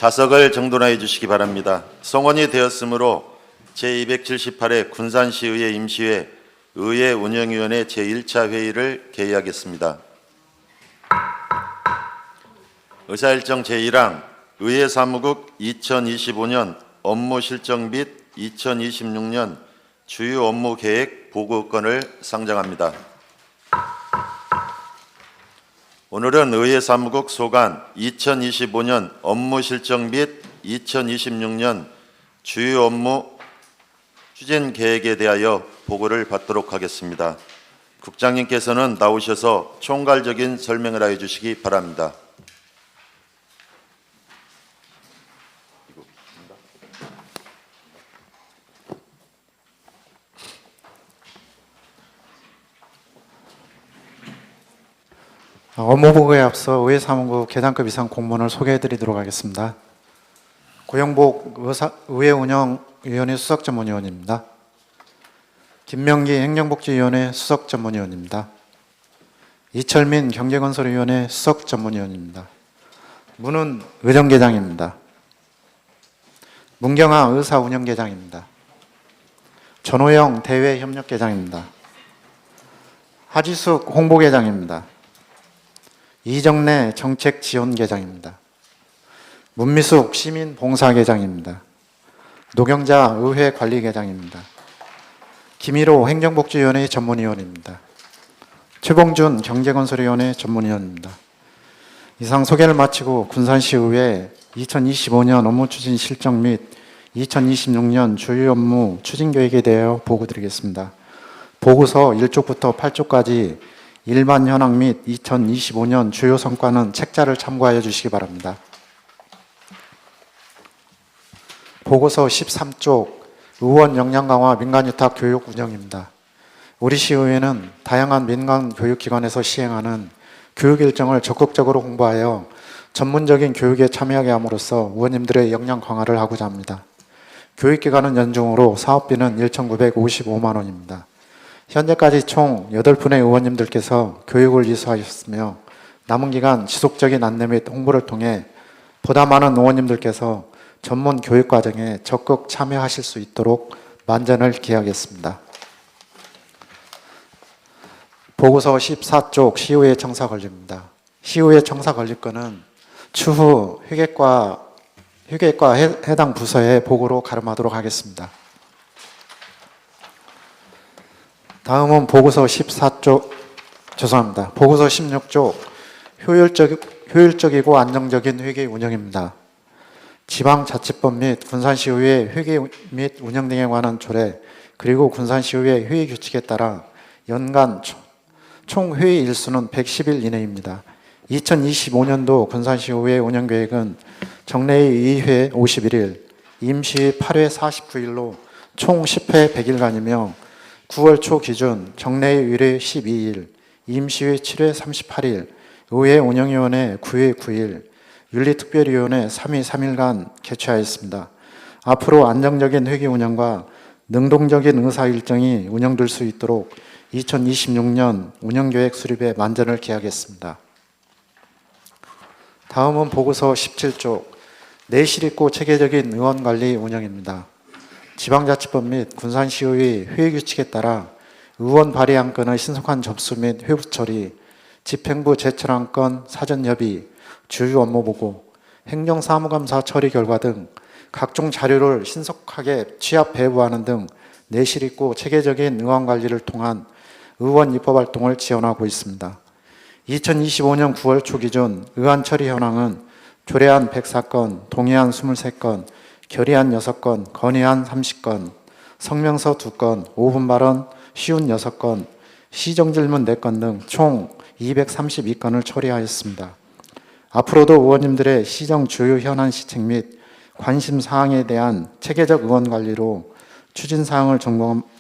좌석을 정돈하여 주시기 바랍니다. 성원이 되었으므로 제278회 군산시의회 임시회 의회 운영위원회 제1차 회의를 개의하겠습니다. 의사일정 제1항 의회 사무국 2025년 업무 실정 및 2026년 주요 업무 계획 보고건을 상정합니다. 오늘은 의회 사무국 소관 2025년 업무 실정 및 2026년 주요 업무 추진 계획에 대하여 보고를 받도록 하겠습니다. 국장님께서는 나오셔서 총괄적인 설명을 하여 주시기 바랍니다. 업무보고에 앞서 의회 사무국 계장급 이상 공무원을 소개해드리도록 하겠습니다. 고영복 의회 운영위원회 수석전문위원입니다. 김명기 행정복지위원회 수석전문위원입니다. 이철민 경제건설위원회 수석전문위원입니다. 문은 의정계장입니다. 문경아 의사운영계장입니다. 전호영 대외협력계장입니다. 하지숙 홍보계장입니다. 이정래 정책지원계장입니다. 문미숙 시민봉사계장입니다. 노경자 의회관리계장입니다. 김일호 행정복지위원회 전문위원입니다. 최봉준 경제건설위원회 전문위원입니다. 이상 소개를 마치고 군산시의회 2025년 업무추진 실정 및 2026년 주요 업무 추진계획에 대하여 보고드리겠습니다. 보고서 1쪽부터 8쪽까지 일반 현황 및 2025년 주요 성과는 책자를 참고하여 주시기 바랍니다. 보고서 13쪽 의원 역량 강화 민간위탁 교육 운영입니다. 우리 시의회는 다양한 민간 교육기관에서 시행하는 교육 일정을 적극적으로 홍보하여 전문적인 교육에 참여하게 함으로써 의원님들의 역량 강화를 하고자 합니다. 교육기간은 연중으로 사업비는 1,955만 원입니다. 현재까지 총 8분의 의원님들께서 교육을 이수하셨으며 남은 기간 지속적인 안내 및 홍보를 통해 보다 많은 의원님들께서 전문 교육 과정에 적극 참여하실 수 있도록 만전을 기하겠습니다. 보고서 14쪽 시의회 청사 권리입니다. 시의회 청사 권리권은 추후 회계과 해당 부서에 보고로 가름하도록 하겠습니다. 다음은 보고서 14쪽, 보고서 16쪽 효율적이고 안정적인 회계 운영입니다. 지방자치법 및 군산시의회 회계 및 운영 등에 관한 조례 그리고 군산시의회 회의 규칙에 따라 연간 총 회의 일수는 110일 이내입니다. 2025년도 군산시의회 운영계획은 정례의 2회 51일, 임시회 8회 49일로 총 10회 100일간이며 9월 초 기준 정례의 1회 12일, 임시회 7회 38일, 의회 운영위원회 9회 9일, 윤리특별위원회 3회 3일간 개최하였습니다. 앞으로 안정적인 회계 운영과 능동적인 의사 일정이 운영될 수 있도록 2026년 운영계획 수립에 만전을 기하겠습니다. 다음은 보고서 17쪽 내실 있고 체계적인 의원관리 운영입니다. 지방자치법 및 군산시의회 회의규칙에 따라 의원 발의안건의 신속한 접수 및 회부 처리, 집행부 제출안건 사전협의, 주요 업무보고, 행정사무감사 처리 결과 등 각종 자료를 신속하게 취합 배부하는 등 내실 있고 체계적인 의원관리를 통한 의원 입법활동을 지원하고 있습니다. 2025년 9월 초 기준 의안 처리 현황은 조례안 104건, 동의안 23건, 결의안 6건, 건의안 30건, 성명서 2건, 5분 발언 쉬운 6건, 시정질문 4건 등 총 232건을 처리하였습니다. 앞으로도 의원님들의 시정 주요 현안 시책 및 관심 사항에 대한 체계적 의원 관리로 추진 사항을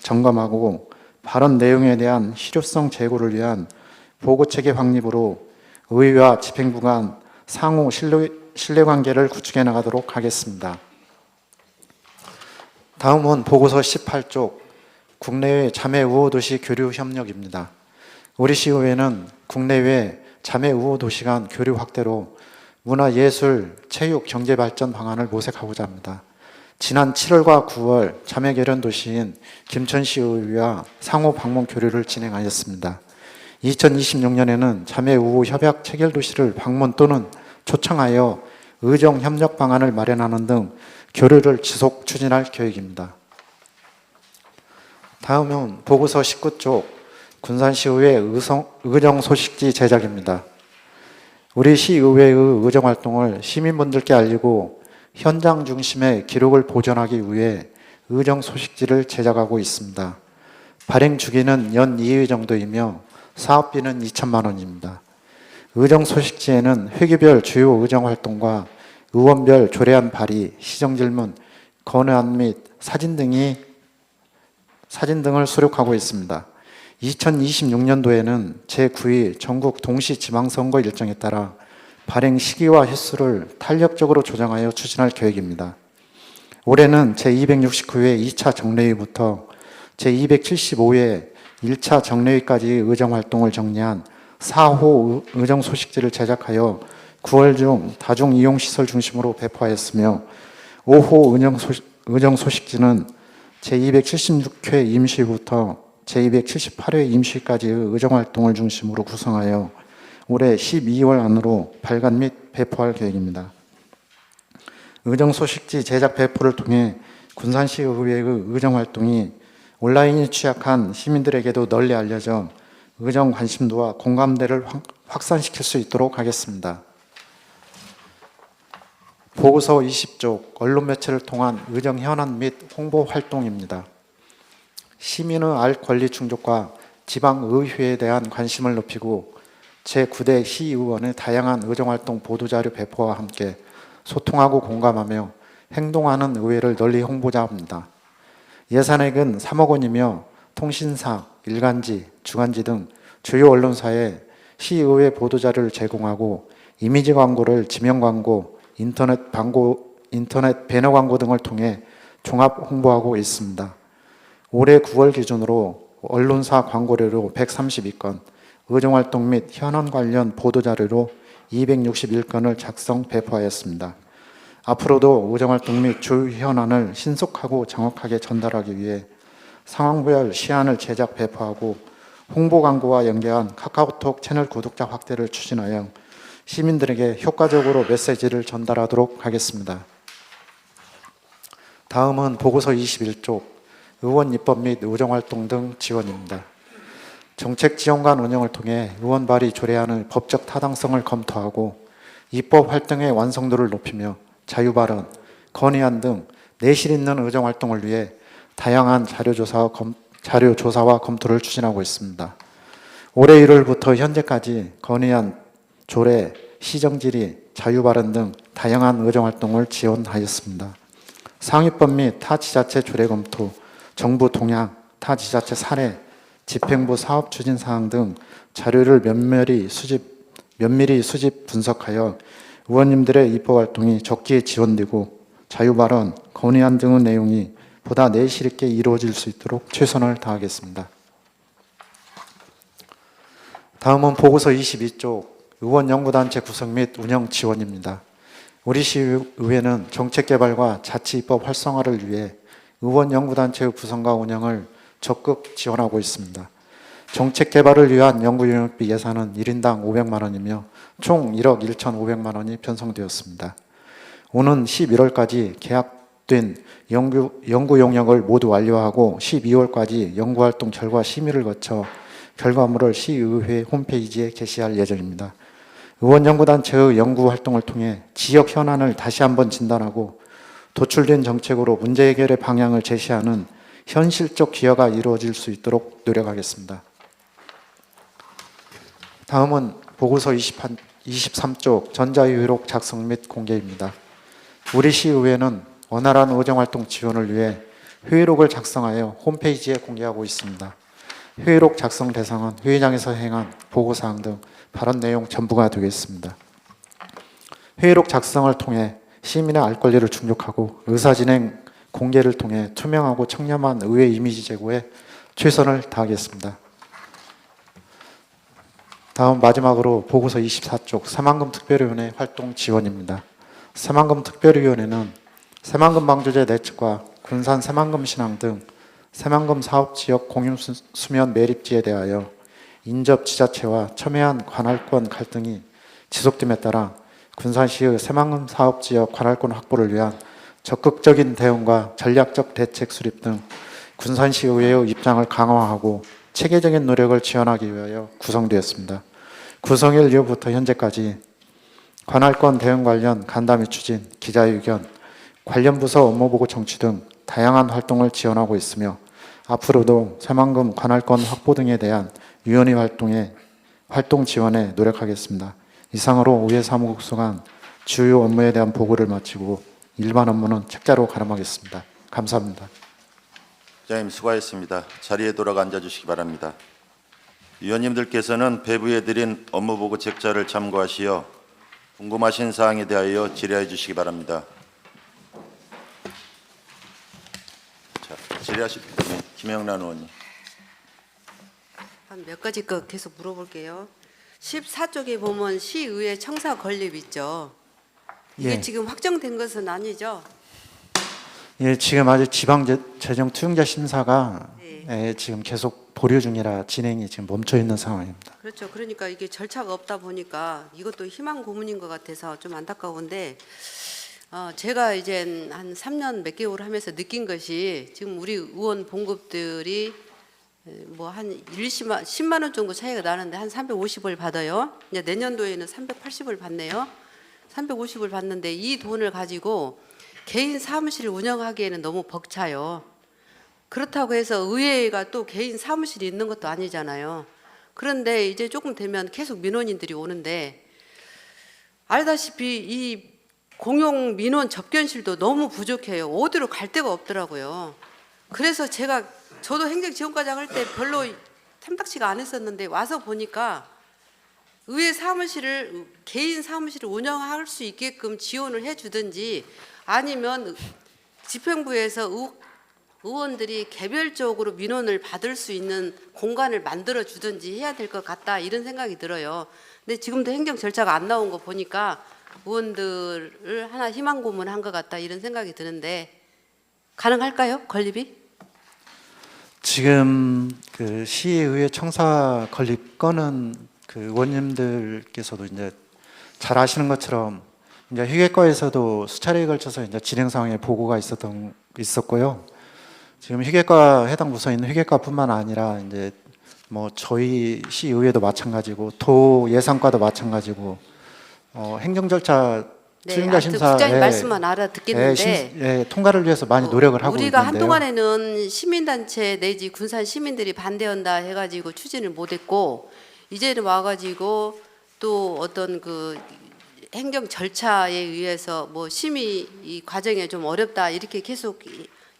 점검하고 발언 내용에 대한 실효성 제고를 위한 보고 체계 확립으로 의회와 집행부 간 상호 신뢰관계를 구축해 나가도록 하겠습니다. 다음은 보고서 18쪽 국내외 자매 우호도시 교류 협력입니다. 우리 시의회는 국내외 자매 우호도시 간 교류 확대로 문화, 예술, 체육, 경제 발전 방안을 모색하고자 합니다. 지난 7월과 9월 자매 결연 도시인 김천시의회와 상호 방문 교류를 진행하였습니다. 2026년에는 자매 우호 협약 체결 도시를 방문 또는 초청하여 의정 협력 방안을 마련하는 등 교류를 지속 추진할 계획입니다. 다음은 보고서 19쪽 군산시의회 의정 소식지 제작입니다. 우리 시의회의 의정 활동을 시민분들께 알리고 현장 중심의 기록을 보존하기 위해 의정 소식지를 제작하고 있습니다. 발행 주기는 연 2회 정도이며 사업비는 2천만 원입니다. 의정 소식지에는 회기별 주요 의정 활동과 의원별 조례안 발의, 시정질문, 건의안 및 사진 등을 수록하고 있습니다. 2026년도에는 제9위 전국 동시지방선거 일정에 따라 발행 시기와 횟수를 탄력적으로 조정하여 추진할 계획입니다. 올해는 제269회 2차 정례위부터 제275회 1차 정례위까지의 의정활동을 정리한 4호 의정소식지를 제작하여 9월 중 다중이용시설 중심으로 배포하였으며 5호 의정소식지는 제276회 임시부터 제278회 임시까지의 의정활동을 중심으로 구성하여 올해 12월 안으로 발간 및 배포할 계획입니다. 의정소식지 제작 배포를 통해 군산시의회의 의정활동이 온라인이 취약한 시민들에게도 널리 알려져 의정 관심도와 공감대를 확산시킬 수 있도록 하겠습니다. 보고서 20쪽 언론 매체를 통한 의정 현안 및 홍보 활동입니다. 시민의 알 권리 충족과 지방의회에 대한 관심을 높이고 제9대 시의원의 다양한 의정활동 보도자료 배포와 함께 소통하고 공감하며 행동하는 의회를 널리 홍보자 합니다. 예산액은 3억 원이며 통신사, 일간지, 주간지 등 주요 언론사에 시의회 보도자료를 제공하고 이미지 광고를 지명 광고, 인터넷 배너 광고 등을 통해 종합 홍보하고 있습니다. 올해 9월 기준으로 언론사 광고료로 132건, 의정활동 및 현안 관련 보도자료로 261건을 작성 배포하였습니다. 앞으로도 의정활동 및 주요 현안을 신속하고 정확하게 전달하기 위해 상황별 시안을 제작 배포하고 홍보 광고와 연계한 카카오톡 채널 구독자 확대를 추진하여 시민들에게 효과적으로 메시지를 전달하도록 하겠습니다. 다음은 보고서 21쪽 의원 입법 및 의정활동 등 지원입니다. 정책 지원관 운영을 통해 의원 발의 조례안의 법적 타당성을 검토하고 입법 활동의 완성도를 높이며 자유발언, 건의안 등 내실 있는 의정활동을 위해 다양한 자료조사와 검토를 추진하고 있습니다. 올해 1월부터 현재까지 건의안, 조례, 시정질의, 자유발언 등 다양한 의정활동을 지원하였습니다. 상위법 및 타 지자체 조례 검토, 정부 동향, 타 지자체 사례, 집행부 사업 추진 사항 등 자료를 면밀히 수집 분석하여 의원님들의 입법 활동이 적기에 지원되고 자유발언, 건의안 등의 내용이 보다 내실 있게 이루어질 수 있도록 최선을 다하겠습니다. 다음은 보고서 22쪽 의원연구단체 구성 및 운영 지원입니다. 우리 시의회는 정책개발과 자치입법 활성화를 위해 의원연구단체의 구성과 운영을 적극 지원하고 있습니다. 정책개발을 위한 연구용역비 예산은 1인당 500만 원이며 총 1억 1,500만 원이 편성되었습니다. 오는 11월까지 계약된 연구 용역을 모두 완료하고 12월까지 연구활동 결과 심의를 거쳐 결과물을 시의회 홈페이지에 게시할 예정입니다. 의원연구단체의 연구활동을 통해 지역 현안을 다시 한번 진단하고 도출된 정책으로 문제 해결의 방향을 제시하는 현실적 기여가 이루어질 수 있도록 노력하겠습니다. 다음은 보고서 23쪽 전자유회록 작성 및 공개입니다. 우리 시의회는 원활한 의정활동 지원을 위해 회의록을 작성하여 홈페이지에 공개하고 있습니다. 회의록 작성 대상은 회의장에서 행한 보고사항 등 발언 내용 전부가 되겠습니다. 회의록 작성을 통해 시민의 알 권리를 충족하고 의사진행 공개를 통해 투명하고 청렴한 의회 이미지 제고에 최선을 다하겠습니다. 다음 마지막으로 보고서 24쪽 새만금 특별위원회 활동 지원입니다. 새만금 특별위원회는 새만금 방조제 내측과 군산 새만금 신항 등 새만금 사업지역 공유수면 매립지에 대하여 인접 지자체와 첨예한 관할권 갈등이 지속됨에 따라 군산시의 새만금 사업지역 관할권 확보를 위한 적극적인 대응과 전략적 대책 수립 등 군산시의회의 입장을 강화하고 체계적인 노력을 지원하기 위하여 구성되었습니다. 구성일 이후부터 현재까지 관할권 대응 관련 간담회 추진, 기자회견, 관련 부서 업무보고 청취 등 다양한 활동을 지원하고 있으며 앞으로도 새만금 관할권 확보 등에 대한 위원회 활동 지원에 노력하겠습니다. 이상으로 의회 사무국 소관 주요 업무에 대한 보고를 마치고 일반 업무는 책자로 가름하겠습니다. 감사합니다. 기자님 수고하셨습니다. 자리에 돌아가 앉아주시기 바랍니다. 위원님들께서는 배부해드린 업무보고 책자를 참고하시어 궁금하신 사항에 대하여 질의해 주시기 바랍니다. 자, 질의하실 분이 김영란 의원님. 한 몇 가지 거 계속 물어볼게요. 14쪽에 보면 시의회 청사 건립 있죠. 이게 예. 지금 확정된 것은 아니죠? 예, 지금 아직 지방재정 투영자 심사가 네. 지금 계속 보류 중이라 진행이 지금 멈춰 있는 상황입니다. 그렇죠. 그러니까 이게 절차가 없다 보니까 이것도 희망 고문인 것 같아서 좀 안타까운데 제가 이제 한 3년 몇 개월 하면서 느낀 것이 지금 우리 의원 봉급들이 뭐 한 10만 원 정도 차이가 나는데 한 350을 받아요. 이제 내년도에는 380을 받네요. 350을 받는데 이 돈을 가지고 개인 사무실을 운영하기에는 너무 벅차요. 그렇다고 해서 의회가 또 개인 사무실이 있는 것도 아니잖아요. 그런데 이제 조금 되면 계속 민원인들이 오는데 알다시피 이 공용 민원 접견실도 너무 부족해요. 어디로 갈 데가 없더라고요. 그래서 저도 행정지원과장 할 때 별로 탐탁치가 않았었는데 와서 보니까 의회 사무실을 개인 사무실을 운영할 수 있게끔 지원을 해주든지 아니면 집행부에서 의원들이 개별적으로 민원을 받을 수 있는 공간을 만들어 주든지 해야 될 것 같다 이런 생각이 들어요. 근데 지금도 행정 절차가 안 나온 거 보니까 의원들을 하나 희망 고문한 것 같다 이런 생각이 드는데 가능할까요? 건립이? 지금 그 시의회 청사 건립 건은 그 의원님들께서도 이제 잘 아시는 것처럼 이제 휴게과에서도 수차례에 걸쳐서 이제 진행 상황에 보고가 있었고요. 지금 휴게과 해당 부서에 있는 휴게과뿐만 아니라 이제 뭐 저희 시의회도 마찬가지고 도 예산과도 마찬가지고 행정 절차 수행자 심사에 부장님 말씀만 알아듣겠는데 통과를 위해서 많이 노력을 하고 우리가 있는데요. 한동안에는 시민단체 내지 군산 시민들이 반대한다 해가지고 추진을 못했고 이제는 와가지고 또 어떤 그 행정 절차에 의해서 뭐 심의 이 과정에 좀 어렵다 이렇게 계속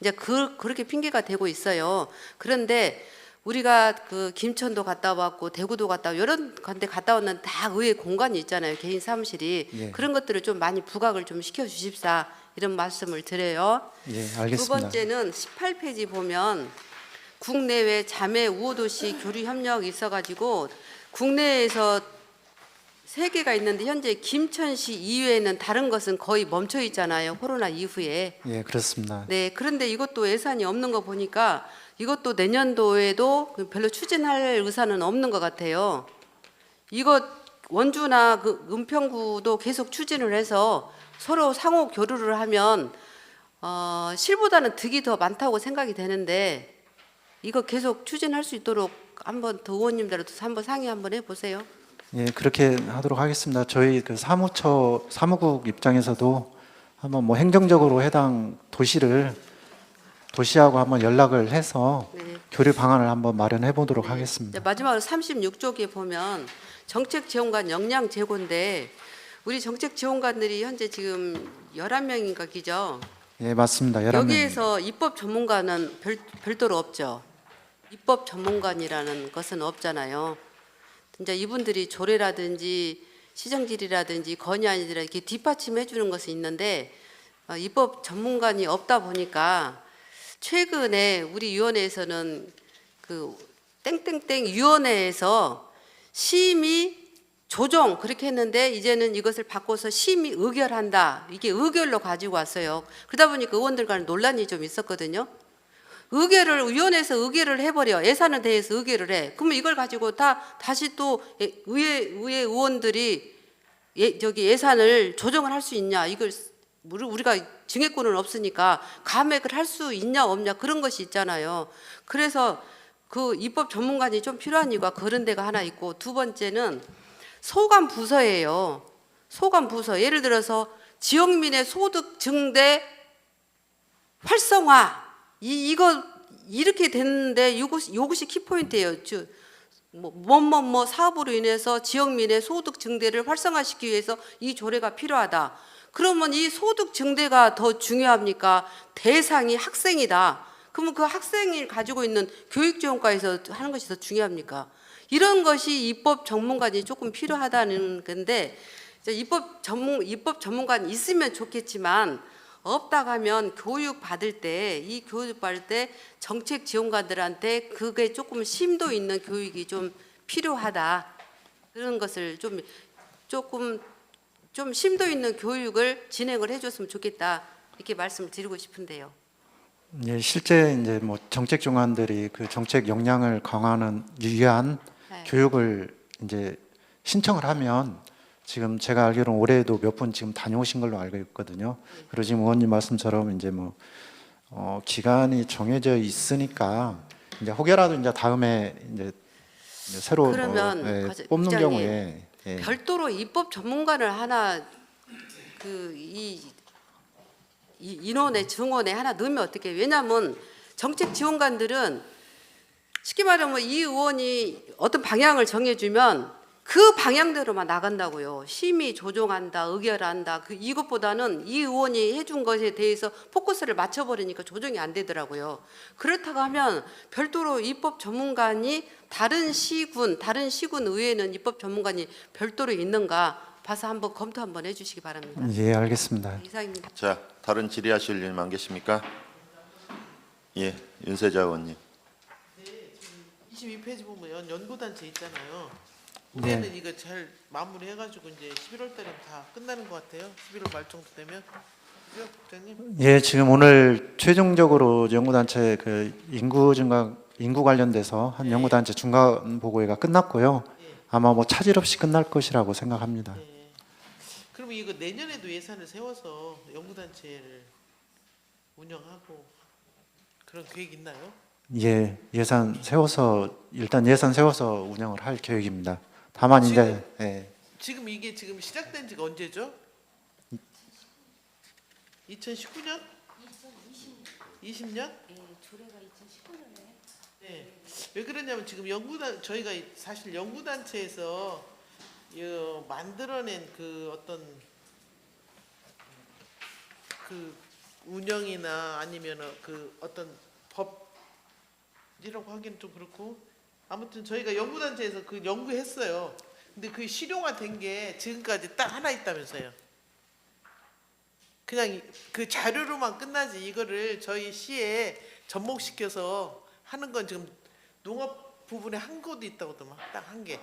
이제 그렇게 핑계가 되고 있어요. 그런데 우리가 그 김천도 갔다 왔고 대구도 갔다 왔고 여러 군데 갔다 왔는데 다 의회 공간이 있잖아요. 개인 사무실이. 예. 그런 것들을 좀 많이 부각을 좀 시켜 주십사 이런 말씀을 드려요. 예, 알겠습니다. 두 번째는 18페이지 보면 국내외 자매 우호도시 교류 협력이 있어가지고 국내에서 3개가 있는데 현재 김천시 이외에는 다른 것은 거의 멈춰 있잖아요. 코로나 이후에. 예, 그렇습니다. 네, 그런데 이것도 예산이 없는 거 보니까 이것도 내년도에도 별로 추진할 의사는 없는 것 같아요. 이거 원주나 그 은평구도 계속 추진을 해서 서로 상호 교류를 하면 실보다는 득이 더 많다고 생각이 되는데 이거 계속 추진할 수 있도록 한번 더 의원님들도 한번 상의 한번 해보세요. 예, 그렇게 하도록 하겠습니다. 저희 그 사무국 입장에서도 한번 뭐 행정적으로 해당 도시하고 한번 연락을 해서 네. 교류 방안을 한번 마련해 보도록 하겠습니다. 마지막으로 36쪽에 보면 정책지원관 역량 제고인데 우리 정책지원관들이 현재 지금 11명인가 기죠? 예, 맞습니다. 11명. 여기에서 입법 전문가는 별도로 없죠. 입법 전문관이라는 것은 없잖아요. 이제 이분들이 조례라든지 시정질이라든지 건의안이라 이렇게 뒷받침해 주는 것이 있는데 입법 전문관이 없다 보니까 최근에 우리 위원회에서는 그 땡땡땡 위원회에서 심의 조정 그렇게 했는데 이제는 이것을 바꿔서 심의 의결한다. 이게 의결로 가지고 왔어요. 그러다 보니까 의원들 간에 논란이 좀 있었거든요. 의결을 위원회에서 의결을 해버려. 예산에 대해서 의결을 해. 그러면 이걸 가지고 다시 또 의회 의원들이 예산을 조정을 할 수 있냐? 이걸 우리가 증액권은 없으니까 감액을 할 수 있냐 없냐 그런 것이 있잖아요. 그래서 그 입법 전문가니 좀 필요한 이유가 그런 데가 하나 있고, 두 번째는 소관 부서예요. 소관 부서. 예를 들어서 지역민의 소득 증대 활성화 이거 이렇게 됐는데 이것이 키포인트예요. 뭐 사업으로 인해서 지역민의 소득 증대를 활성화시키기 위해서 이 조례가 필요하다. 그러면 이 소득 증대가 더 중요합니까? 대상이 학생이다. 그러면 그 학생이 가지고 있는 교육지원과에서 하는 것이 더 중요합니까? 이런 것이 입법 전문가니 조금 필요하다는 건데, 입법 전문가는 있으면 좋겠지만 없다고 하면 교육 받을 때 정책 지원관들한테 그게 조금 심도 있는 교육이 좀 필요하다. 그런 것을 조금 심도 있는 교육을 진행을 해줬으면 좋겠다. 이렇게 말씀을 드리고 싶은데요. 예, 실제 이제 뭐 정책 중관들이 그 정책 역량을 강화하는 위한 네. 교육을 이제 신청을 하면, 지금 제가 알기로는 올해에도 몇 분 지금 다녀오신 걸로 알고 있거든요. 그리고 지금 의원님 말씀처럼 이제 뭐 기간이 정해져 있으니까 이제 혹여라도 이제 다음에 이제 새로 그러면 뽑는 부장님, 경우에 별도로 입법 전문가를 하나 이 인원의 증원에 하나 넣으면 어떻게? 왜냐하면 정책 지원관들은 쉽게 말하면 이 의원이 어떤 방향을 정해주면 그 방향대로만 나간다고요. 심의 조정한다, 의결한다. 이것보다는 이 의원이 해준 것에 대해서 포커스를 맞춰버리니까 조정이 안 되더라고요. 그렇다고 하면 별도로 입법 전문관이 다른 시군 의회는 입법 전문관이 별도로 있는가 봐서 한번 검토 한번 해주시기 바랍니다. 예, 알겠습니다. 이상입니다. 자, 다른 질의하실 일 안 계십니까? 예, 윤세자 의원님. 22페이지 보면 연구단체 있잖아요. 올해는 네. 이거 잘 마무리해가지고 이제 11월 달에 다 끝나는 것 같아요. 11월 말 정도 되면. 그죠, 국장님? 예, 지금 오늘 최종적으로 연구단체 그 인구 관련돼서 한 연구단체 중간 보고회가 끝났고요. 아마 뭐 차질 없이 끝날 것이라고 생각합니다. 네. 그러면 이거 내년에도 예산을 세워서 연구단체를 운영하고 그런 계획 있나요? 예, 일단 예산 세워서 운영을 할 계획입니다. 다만 이제 지금 이게 시작된 지가 언제죠? 2019년? 20년? 네, 조례가 2019년에. 네. 왜 그러냐면 지금 저희가 사실 연구단체에서 만들어낸 그 어떤 그 운영이나 아니면 그 어떤 법이라고 하기는 좀 그렇고, 아무튼 저희가 연구단체에서 그 연구했어요. 근데 그 실용화 된 게 지금까지 딱 하나 있다면서요. 그냥 그 자료로만 끝나지 이거를 저희 시에 접목시켜서 하는 건 지금 농업 부분에 한 곳도 있다고더만, 딱 한 개.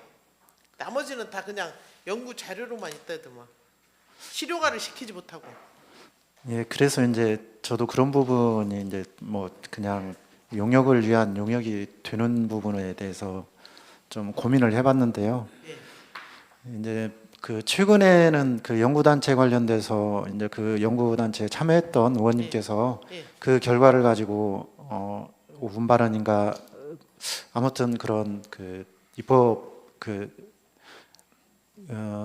나머지는 다 그냥 연구 자료로만 있다더만. 실용화를 시키지 못하고. 예, 그래서 이제 저도 그런 부분이 이제 뭐 그냥 용역을 위한 용역이 되는 부분에 대해서 좀 고민을 해봤는데요. 예. 이제 그 최근에는 그 연구단체 관련돼서 이제 그 연구단체에 참여했던 의원님께서 예. 그 결과를 가지고 오분 발언인가 아무튼 그런 그 입법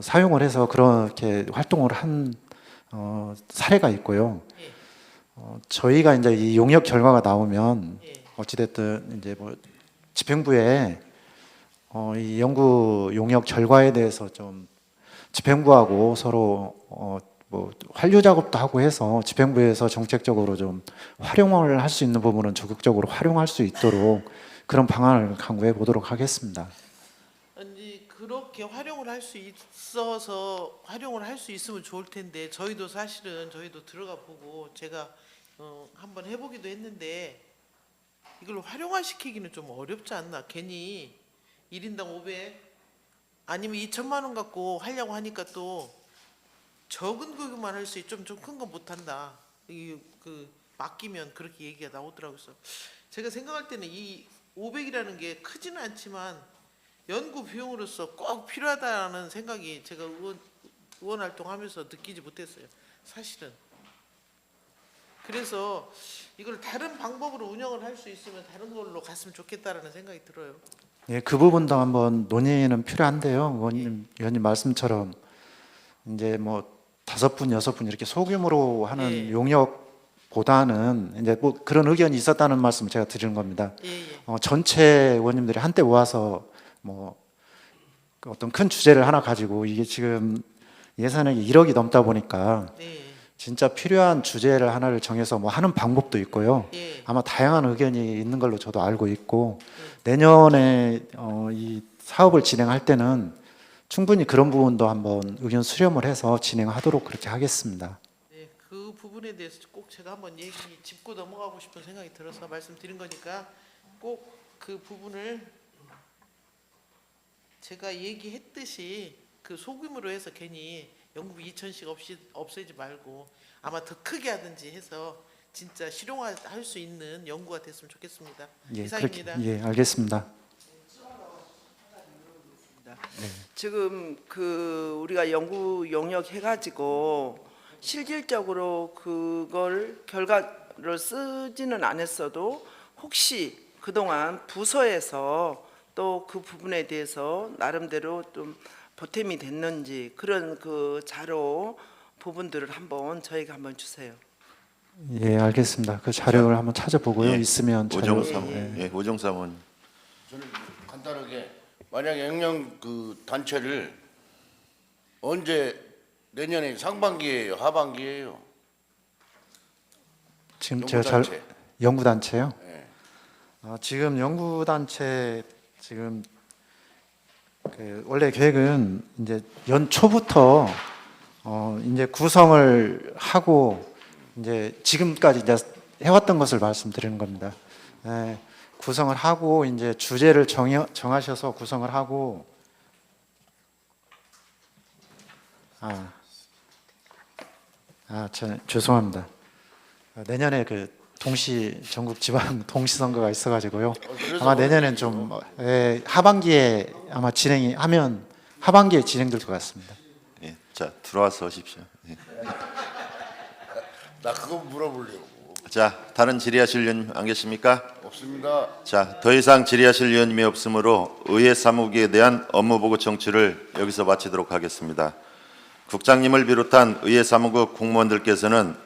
사용을 해서 그렇게 활동을 한 사례가 있고요. 예. 저희가 이제 이 용역 결과가 나오면 예. 어찌됐든 이제 뭐 집행부에 이 연구 용역 결과에 대해서 좀 집행부하고 서로 뭐 환류 작업도 하고 해서 집행부에서 정책적으로 좀 활용을 할 수 있는 부분은 적극적으로 활용할 수 있도록 그런 방안을 강구해 보도록 하겠습니다. 아니 그렇게 활용을 할 수 있어서 활용을 할 수 있으면 좋을 텐데, 저희도 들어가 보고 제가 한번 해보기도 했는데 이걸 활용화 시키기는 좀 어렵지 않나. 괜히 1인당 500 아니면 2천만 원 갖고 하려고 하니까 또 적은 금액만 할 수 있지 좀 큰 거 못 한다. 이 그 맡기면 그렇게 얘기가 나오더라고요. 그래서 제가 생각할 때는 이 500이라는 게 크지는 않지만 연구 비용으로서 꼭 필요하다는 생각이 제가 의원 활동하면서 느끼지 못했어요. 사실은. 그래서 이걸 다른 방법으로 운영을 할 수 있으면 다른 걸로 갔으면 좋겠다라는 생각이 들어요. 예, 그 부분도 한번 논의는 필요한데요. 의원님 말씀처럼 이제 뭐 5분, 6분 이렇게 소규모로 하는 예. 용역보다는 이제 뭐 그런 의견이 있었다는 말씀 제가 드리는 겁니다. 예, 예. 전체 의원님들이 한때 모아서 뭐 어떤 큰 주제를 하나 가지고 이게 지금 예산액이 1억이 넘다 보니까 예. 진짜 필요한 주제를 하나를 정해서 뭐 하는 방법도 있고요. 예. 아마 다양한 의견이 있는 걸로 저도 알고 있고 내년에 이 사업을 진행할 때는 충분히 그런 부분도 한번 의견 수렴을 해서 진행하도록 그렇게 하겠습니다. 네, 그 부분에 대해서 꼭 제가 한번 얘기 짚고 넘어가고 싶은 생각이 들어서 말씀드린 거니까 꼭 그 부분을 제가 얘기했듯이 그 소규모로 해서 괜히 연구비 2천씩 없애지 말고 아마 더 크게 하든지 해서 진짜 실용화할 수 있는 연구가 됐으면 좋겠습니다. 예, 이상입니다. 예, 알겠습니다. 지금 그 우리가 연구 용역 해가지고 실질적으로 그걸 결과를 쓰지는 않았어도 혹시 그동안 부서에서 또 그 부분에 대해서 나름대로 좀 보탬이 됐는지 그런 그 자료 부분들을 한번 저희가 한번 주세요. 예, 알겠습니다. 그 자료를 한번 찾아보고요. 예, 있으면 자료. 오정삼 의원. 예, 오정삼 의원. 저는 간단하게 만약에 영양 그 단체를 언제 내년에 상반기예요, 하반기예요? 지금 제가 잘 연구단체. 연구단체요. 예. 지금 연구단체 지금 그 원래 계획은 이제 연초부터 이제 구성을 하고 이제 지금까지 이제 해왔던 것을 말씀드리는 겁니다. 예, 구성을 하고 이제 주제를 정하셔서 구성을 하고 죄송합니다. 내년에 그 전국 지방 동시선거가 있어가지고요. 그래서 아마 내년엔 좀 하반기에 아마 진행하면 하반기에 진행될 것 같습니다. 예, 자 들어와서 오십시오. 예. 나 그거 물어보려고. 자 다른 질의하실 의원님 안 계십니까? 없습니다. 자, 더 이상 질의하실 의원님이 없으므로 의회 사무국에 대한 업무보고 청취를 여기서 마치도록 하겠습니다. 국장님을 비롯한 의회 사무국 공무원들께서는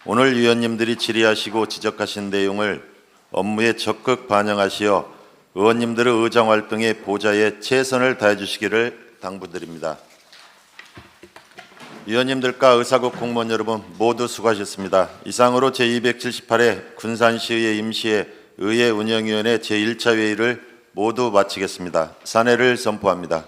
오늘 위원님들이 질의하시고 지적하신 내용을 업무에 적극 반영하시어 의원님들의 의정 활동에 보좌에 최선을 다해 주시기를 당부드립니다. 위원님들과 의사국 공무원 여러분 모두 수고하셨습니다. 이상으로 제278회 군산시의회 임시회 의회 운영위원회 제1차 회의를 모두 마치겠습니다. 산회를 선포합니다.